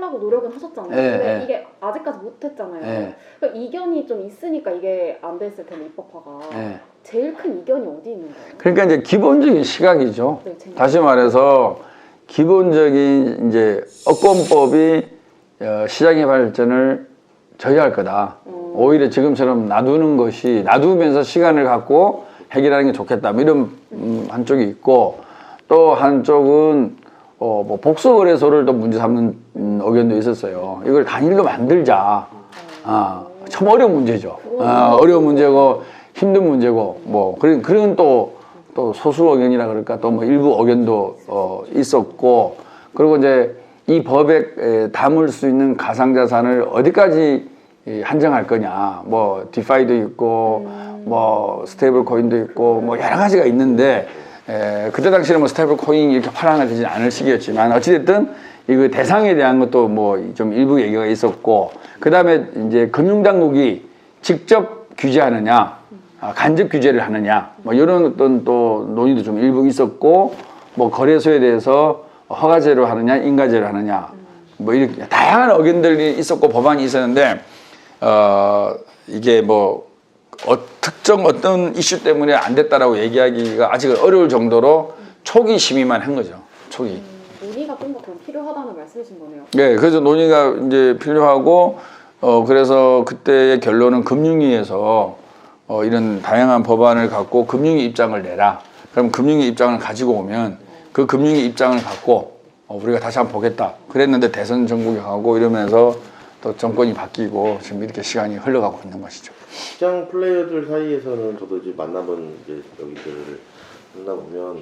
하려고 노력은 하셨잖아요. 근데 이게 아직까지 못했잖아요. 그러니까 이견이 좀 있으니까 이게 안 됐을 텐데 입법화가. 제일 큰 이견이 어디 있는 거예요? 그러니까 이제 기본적인 시각이죠. 네, 다시 말해서 기본적인 이제 업권법이 시장의 발전을 저해할 거다. 오히려 지금처럼 놔두면서 시간을 갖고 해결하는 게 좋겠다. 뭐 이런 한쪽이 있고, 또 한쪽은 뭐 복수거래소를 또 문제 삼는 의견도 있었어요. 이걸 단일로 만들자. 참 어려운 문제죠. 어려운 문제고 힘든 문제고 뭐 그런 또 소수 의견이라 그럴까, 또 뭐 일부 의견도 있었고, 그리고 이제 이 법에 담을 수 있는 가상자산을 어디까지 한정할 거냐. 뭐 디파이도 있고 뭐 스테이블 코인도 있고 뭐 여러 가지가 있는데, 그때 당시에는 뭐 스테이블 코인이 이렇게 활용되지 않을 시기였지만, 어찌됐든 이거 대상에 대한 것도 뭐 좀 일부 얘기가 있었고, 그 다음에 이제 금융당국이 직접 규제하느냐, 간접 규제를 하느냐, 뭐 이런 어떤 또 논의도 좀 일부 있었고, 뭐 거래소에 대해서 허가제로 하느냐, 인가제로 하느냐, 뭐 이렇게 다양한 의견들이 있었고 법안이 있었는데, 이게 뭐 특정 어떤 이슈 때문에 안 됐다라고 얘기하기가 아직 어려울 정도로 초기 심의만 한 거죠. 초기. 논의가 좀 더 필요하다는 말씀이신 거네요. 네, 그래서 논의가 이제 필요하고, 그래서 그때의 결론은 금융위에서 이런 다양한 법안을 갖고 금융위 입장을 내라. 그럼 금융위 입장을 가지고 오면 그 금융위 입장을 갖고 우리가 다시 한번 보겠다. 그랬는데 대선 정국이 가고 이러면서 또 정권이 바뀌고 지금 이렇게 시간이 흘러가고 있는 것이죠. 시장 플레이어들 사이에서는 저도 이제 만나본 이제 여기들을 만나보면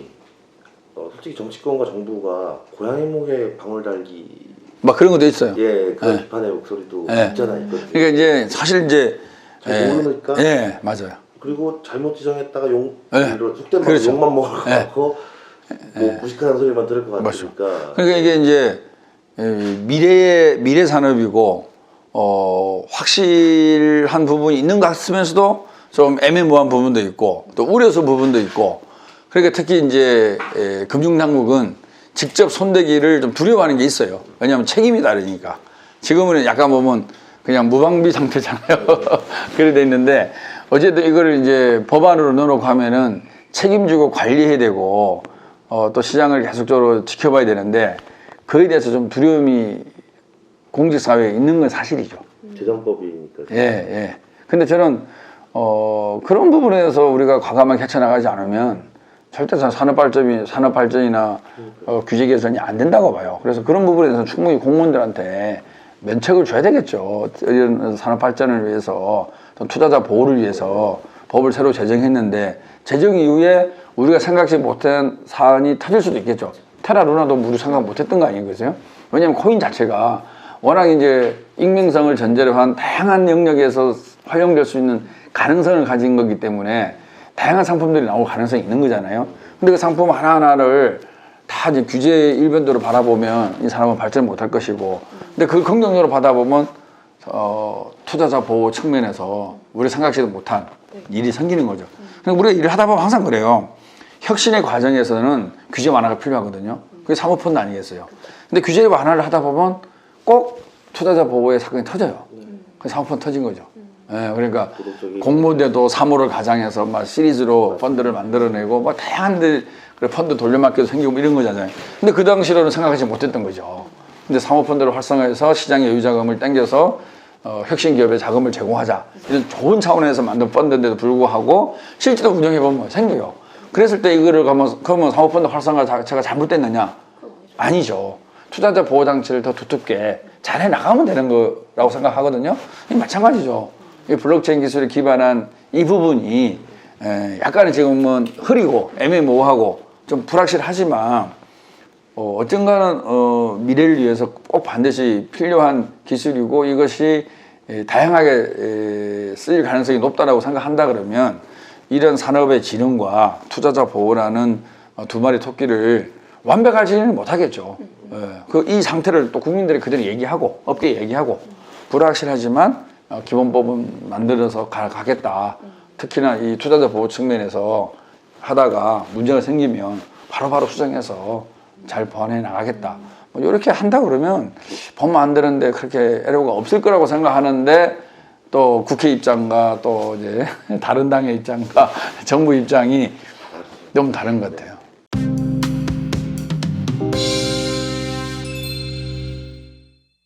솔직히 정치권과 정부가 고양이 목에 방울 달기 막 그런 것도 있어요. 예, 그런 비판의 목소리도 있잖아요. 그러니까 이제 사실 이제 잘 모르니까. 예, 맞아요. 그리고 잘못 지정했다가 속된 말 그렇죠. 욕만 먹을 것 같고 뭐 무식한 소리만 들을 것 같으니까. 그러니까 이게 이제 미래 산업이고 확실한 부분이 있는 것 같으면서도 좀 애매모호한 부분도 있고 또 우려스러운 부분도 있고, 그러니까 특히 이제 금융당국은 직접 손대기를 좀 두려워하는 게 있어요. 왜냐하면 책임이 다르니까. 지금은 약간 보면 그냥 무방비 상태잖아요. 그래 돼 있는데, 어쨌든 이거를 이제 법안으로 넣어놓고 하면은 책임지고 관리해야 되고 또 시장을 계속적으로 지켜봐야 되는데, 그에 대해서 좀 두려움이 공직사회에 있는 건 사실이죠. 재정법이니까. 예. 근데 저는 그런 부분에서 우리가 과감하게 헤쳐나가지 않으면 절대 산업발전이나 규제 개선이 안 된다고 봐요. 그래서 그런 부분에 대해서 충분히 공무원들한테 면책을 줘야 되겠죠. 이런 산업발전을 위해서, 투자자 보호를 위해서 법을 새로 제정했는데, 제정 이후에 우리가 생각지 못한 사안이 터질 수도 있겠죠. 테라루나도 우리 생각 못했던 거 아니겠어요? 왜냐하면 코인 자체가 워낙 이제 익명성을 전제로 한 다양한 영역에서 활용될 수 있는 가능성을 가진 거기 때문에 다양한 상품들이 나올 가능성이 있는 거잖아요. 근데 그 상품 하나하나를 다 이제 규제 일변도로 바라보면 이 사람은 발전 못할 것이고, 근데 그걸 긍정적으로 받아보면 투자자 보호 측면에서 우리 생각지도 못한 일이 생기는 거죠. 그러니까 우리가 일을 하다 보면 항상 그래요. 혁신의 과정에서는 규제 완화가 필요하거든요. 그게 사모펀드 아니겠어요. 근데 규제 완화를 하다 보면 꼭 투자자 보호의 사건이 터져요. 그 사모펀드 터진 거죠. 예, 그러니까 공모대도 사모를 가장해서 막 시리즈로 펀드를 만들어내고 뭐 다양한 펀드 돌려막기도 생기고 이런 거잖아요. 근데 그 당시로는 생각하지 못했던 거죠. 근데 사모펀드를 활성화해서 시장의 여유자금을 땡겨서 혁신 기업에 자금을 제공하자, 이런 좋은 차원에서 만든 펀드인데도 불구하고 실제로 운영해보면 생겨요. 그랬을 때 이거를 그러면 사모펀드 활성화 자체가 잘못됐느냐? 아니죠. 투자자 보호 장치를 더 두텁게 잘 해나가면 되는 거라고 생각하거든요. 마찬가지죠. 이 블록체인 기술에 기반한 이 부분이 약간은 지금은 흐리고 애매모호하고 좀 불확실하지만 어쩐가는 미래를 위해서 꼭 반드시 필요한 기술이고, 이것이 다양하게 쓰일 가능성이 높다고 생각한다 그러면 이런 산업의 진흥과 투자자 보호라는 두 마리 토끼를 완벽하지는 못하겠죠. 이 상태를 또 국민들이 그대로 얘기하고 업계 얘기하고 불확실하지만 기본법은 만들어서 가겠다. 특히나 이 투자자 보호 측면에서 하다가 문제가 생기면 바로바로 수정해서 잘 보완해 나가겠다. 이렇게 한다 그러면 법 만드는데 그렇게 애로가 없을 거라고 생각하는데 또 국회 입장과 또 이제 다른 당의 입장과 정부 입장이 좀 다른 것 같아요.